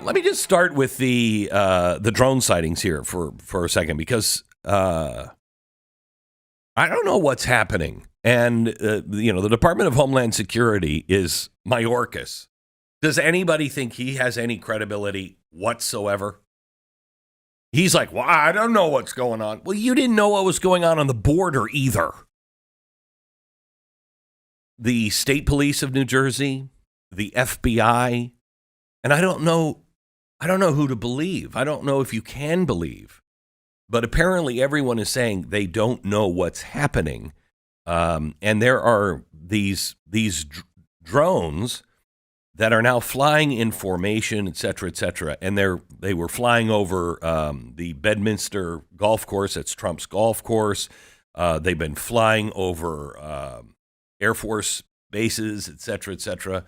Let me just start with the drone sightings here for a second, because I don't know what's happening. And, the Department of Homeland Security is Mayorkas. Does anybody think he has any credibility whatsoever? He's like, well, I don't know what's going on. Well, you didn't know what was going on the border either. The state police of New Jersey, the FBI, and I don't know who to believe. I don't know if you can believe. But apparently everyone is saying they don't know what's happening. And there are these drones that are now flying in formation, et cetera, and they were flying over the Bedminster golf course. That's Trump's golf course. They've been flying over Air Force bases, et cetera.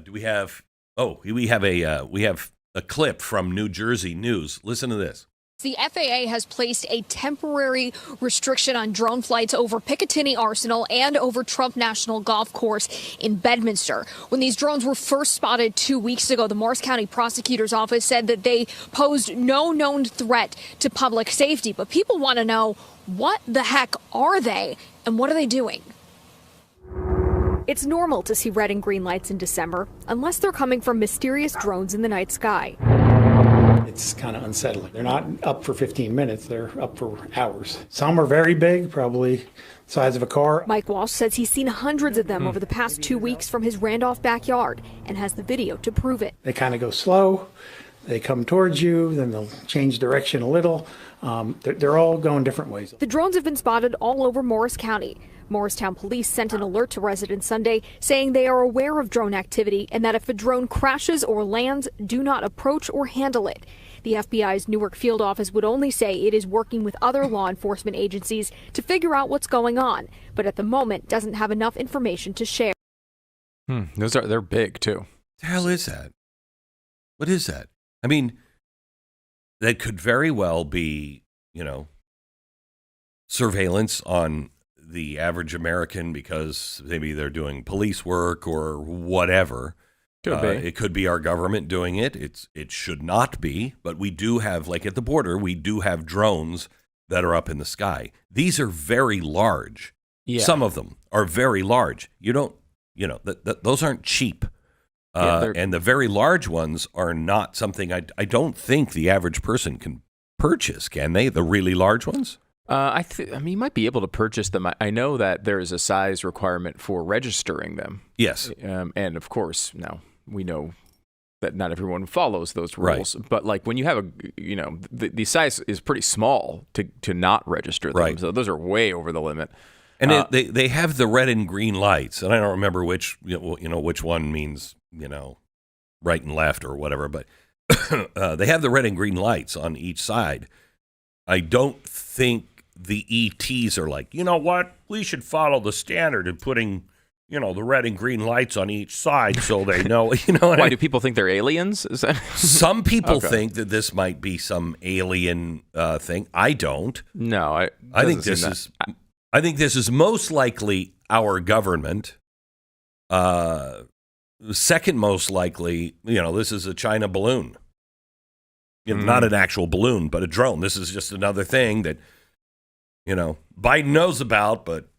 We have a clip from New Jersey News. Listen to this. The FAA has placed a temporary restriction on drone flights over Picatinny Arsenal and over Trump National Golf Course in Bedminster. When these drones were first spotted 2 weeks ago, the Morris County Prosecutor's Office said that they posed no known threat to public safety. But people want to know, what the heck are they and what are they doing? It's normal to see red and green lights in December, unless they're coming from mysterious drones in the night sky. It's kind of unsettling. They're not up for 15 minutes, they're up for hours. Some are very big, probably the size of a car. Mike Walsh says he's seen hundreds of them over the past 2 weeks from his Randolph backyard and has the video to prove it. They kind of go slow, they come towards you, then they'll change direction a little. They're all going different ways. The drones have been spotted all over Morris County. Morristown police sent an alert to residents Sunday saying they are aware of drone activity and that if a drone crashes or lands, do not approach or handle it. The FBI's Newark field office would only say it is working with other law enforcement agencies to figure out what's going on, but at the moment doesn't have enough information to share. They're big too. The hell is that? What is that? I mean, that could very well be, surveillance on the average American because maybe they're doing police work or whatever. It could be our government doing it. It should not be, but we do have, like at the border, we do have drones that are up in the sky. These are very large. Yeah. Some of them are very large. Those aren't cheap. And the very large ones are not something I don't think the average person can purchase, can they? The really large ones? You might be able to purchase them. I know that there is a size requirement for registering them. Yes. And of course, now we know that not everyone follows those rules. Right. But like when you have the size is pretty small to not register them. Right. So those are way over the limit. And they have the red and green lights, and I don't remember which one means right and left or whatever, but they have the red and green lights on each side. I don't think the ETs are like, you know what, we should follow the standard of putting, the red and green lights on each side so they know, Why do people think they're aliens? Some people think that this might be some alien thing. I don't. No, I think this is most likely our government. Second most likely, this is a China balloon. Not an actual balloon, but a drone. This is just another thing that, Biden knows about, but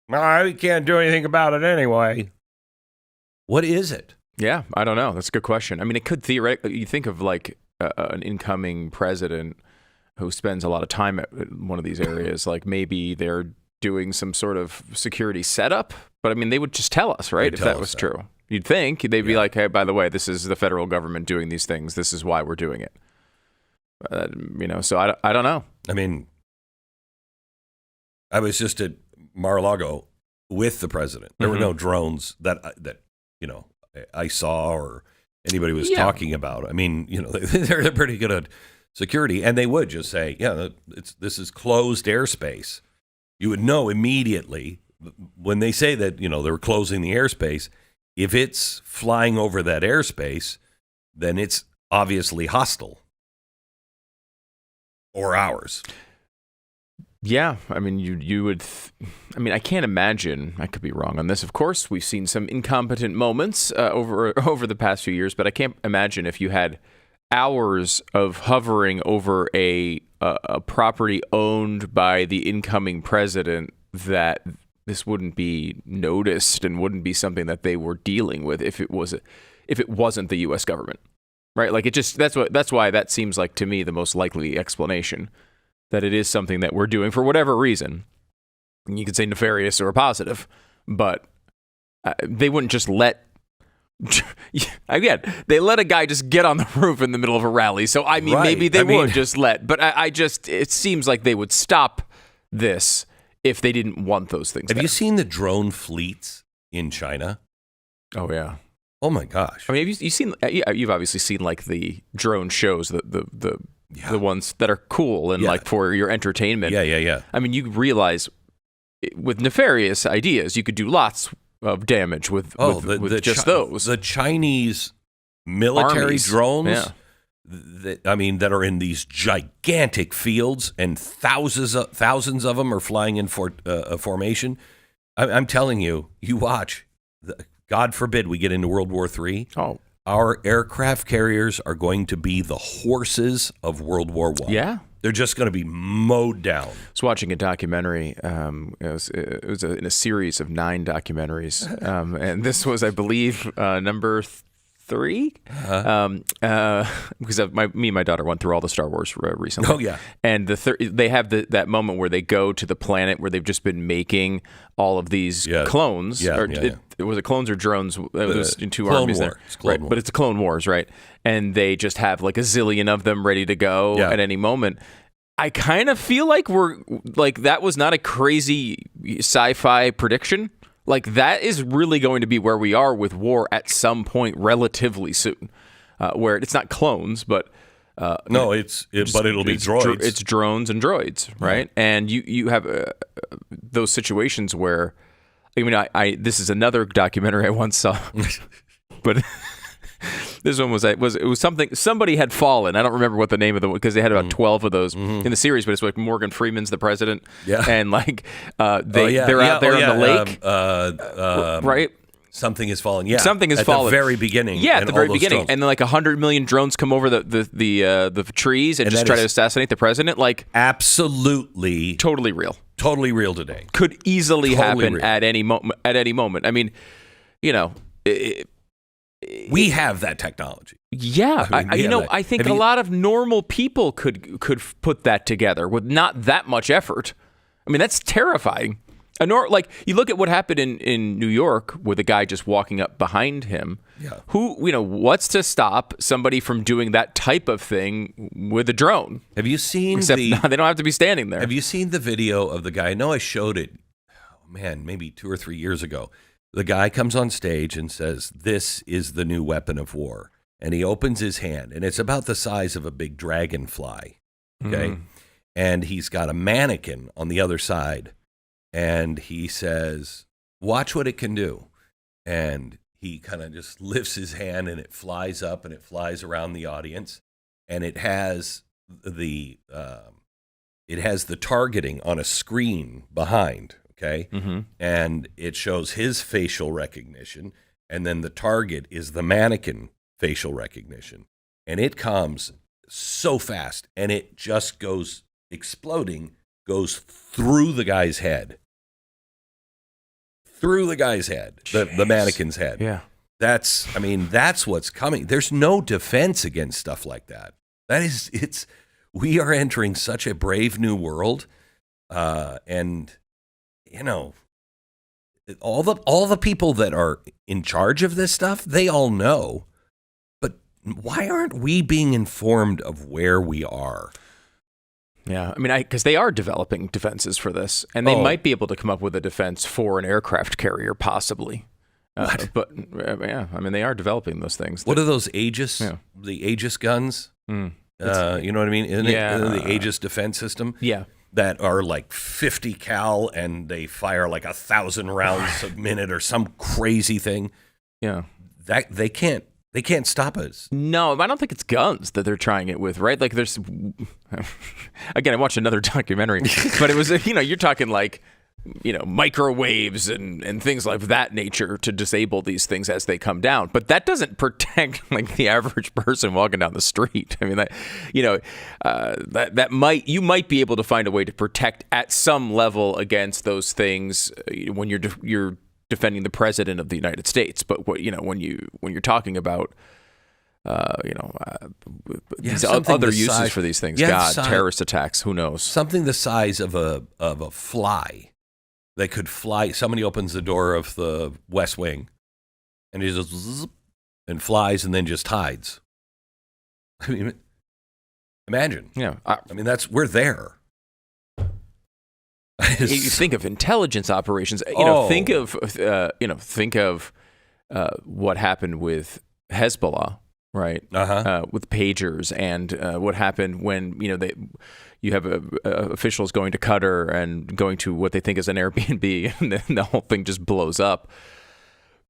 we can't do anything about it anyway. What is it? Yeah, I don't know. That's a good question. I mean, it could theoretically, you think of like an incoming president who spends a lot of time at one of these areas, like maybe they're doing some sort of security setup, but I mean, they would just tell us, right? If that was true. You'd think they'd be like, hey, by the way, this is the federal government doing these things. This is why we're doing it. So I don't know. I mean, I was just at Mar-a-Lago with the president. There were no drones that I saw or anybody was talking about. I mean, they're pretty good at security, and they would just say, this is closed airspace. You would know immediately when they say that, they're closing the airspace. If it's flying over that airspace, then it's obviously hostile or ours. Yeah, I mean, you would. I mean, I can't imagine. I could be wrong on this. Of course, we've seen some incompetent moments over the past few years, but I can't imagine if you had hours of hovering over a property owned by the incoming president that this wouldn't be noticed and wouldn't be something that they were dealing with if it wasn't the U.S. government, right? Like that's why that seems like to me the most likely explanation. That it is something that we're doing for whatever reason. And you could say nefarious or positive, but they wouldn't just let. Again, they let a guy just get on the roof in the middle of a rally. So I mean, maybe they would just let. But it seems like they would stop this if they didn't want those things. Have you seen the drone fleets in China? Oh yeah. Oh my gosh. I mean, you've obviously seen like the drone shows, the ones that are cool and like for your entertainment. Yeah. I mean, you realize with nefarious ideas, you could do lots of damage with just those. The Chinese military Armies. drones, that are in these gigantic fields and thousands of them are flying in formation. I'm telling you, you watch. God forbid we get into World War III. Oh. Our aircraft carriers are going to be the horses of World War I. Yeah. They're just going to be mowed down. I was watching a documentary. It was in a series of 9 documentaries. And this was, I believe, number 3. Because me and my daughter went through all the Star Wars recently. Oh, yeah. And they have that moment where they go to the planet where they've just been making all of these clones. Was it clones or drones? It was in 2 armies there. Right. But it's the Clone Wars, right? And they just have like a zillion of them ready to go at any moment. I kind of feel like that was not a crazy sci-fi prediction. Like that is really going to be where we are with war at some point relatively soon, where it's not clones, but but it'll be droids. It's drones and droids, right? Yeah. And you have those situations where, I mean, this is another documentary I once saw, but this one was something, somebody had fallen. I don't remember what the name of because they had about 12 of those in the series, but it's like Morgan Freeman's the president, and like they're out there on the lake, right? Something has fallen. Yeah, something has fallen at the very beginning. Yeah, at the very beginning, drones. and then like 100 million drones come over the trees and just try to assassinate the president. Like absolutely, totally real today. Could easily happen at any moment. I mean, we have that technology. Yeah, I think a lot of normal people could put that together with not that much effort. I mean, that's terrifying. Like you look at what happened in New York with a guy just walking up behind him. Yeah. Who, what's to stop somebody from doing that type of thing with a drone? Have you seen they don't have to be standing there. Have you seen the video of the guy? I know I showed it, maybe 2 or 3 years ago. The guy comes on stage and says, "This is the new weapon of war." And he opens his hand, and it's about the size of a big dragonfly. Okay. And he's got a mannequin on the other side. And he says, "Watch what it can do." And he kind of just lifts his hand and it flies up and it flies around the audience. And it has the targeting on a screen behind. Okay. And it shows his facial recognition. And then the target is the mannequin facial recognition. And it comes so fast and it just goes exploding, goes through the guy's head. Through the guy's head, the mannequin's head. Yeah. That's what's coming. There's no defense against stuff like that. We are entering such a brave new world. And all the people that are in charge of this stuff, they all know. But why aren't we being informed of where we are? Yeah, I mean, because they are developing defenses for this, and they might be able to come up with a defense for an aircraft carrier, possibly. But yeah, I mean, they are developing those things. What are those Aegis? Yeah. The Aegis guns? You know what I mean? Isn't it the Aegis defense system? Yeah. That are like 50 cal and they fire like 1,000 rounds a minute or some crazy thing. Yeah. That they can't They can't stop us. No, I don't think it's guns that they're trying it with, right? Like there's, again, I watched another documentary, but it was, you're talking like, microwaves and things like that nature to disable these things as they come down. But that doesn't protect like the average person walking down the street. I mean, you might be able to find a way to protect at some level against those things when you're defending the president of the United States. But when you're talking about these other uses for these things, terrorist attacks, who knows? Something the size of a fly. They could fly. Somebody opens the door of the West Wing, and he just zzz, and flies, and then just hides. I mean, imagine. Yeah. We're there. You think of intelligence operations. Think of what happened with Hezbollah, right? With pagers, and what happened when you have officials going to Qatar and going to what they think is an Airbnb, and then the whole thing just blows up.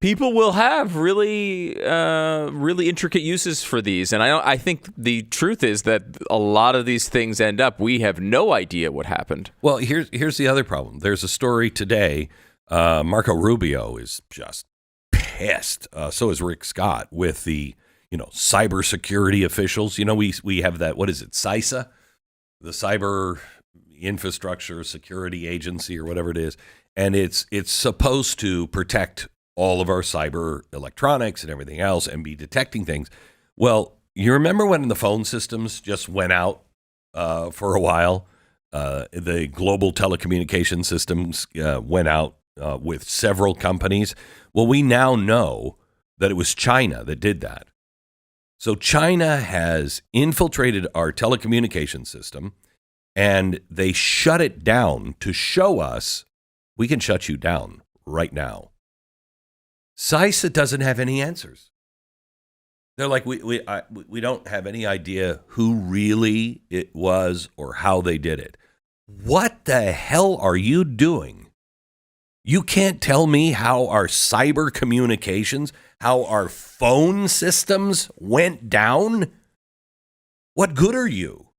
People will have really intricate uses for these, and I think the truth is that a lot of these things end up. We have no idea what happened. Well, here's the other problem. There's a story today. Marco Rubio is just pissed. So is Rick Scott with the cybersecurity officials. We have that. What is it? CISA, the Cyber Infrastructure Security Agency, or whatever it is, and it's supposed to protect all of our cyber electronics and everything else and be detecting things. Well, you remember when the phone systems just went out for a while? The global telecommunication systems went out with several companies. Well, we now know that it was China that did that. So China has infiltrated our telecommunication system, and they shut it down to show us we can shut you down right now. CISA doesn't have any answers. They're like, we don't have any idea who really it was or how they did it. What the hell are you doing? You can't tell me how our cyber communications, how our phone systems went down? What good are you?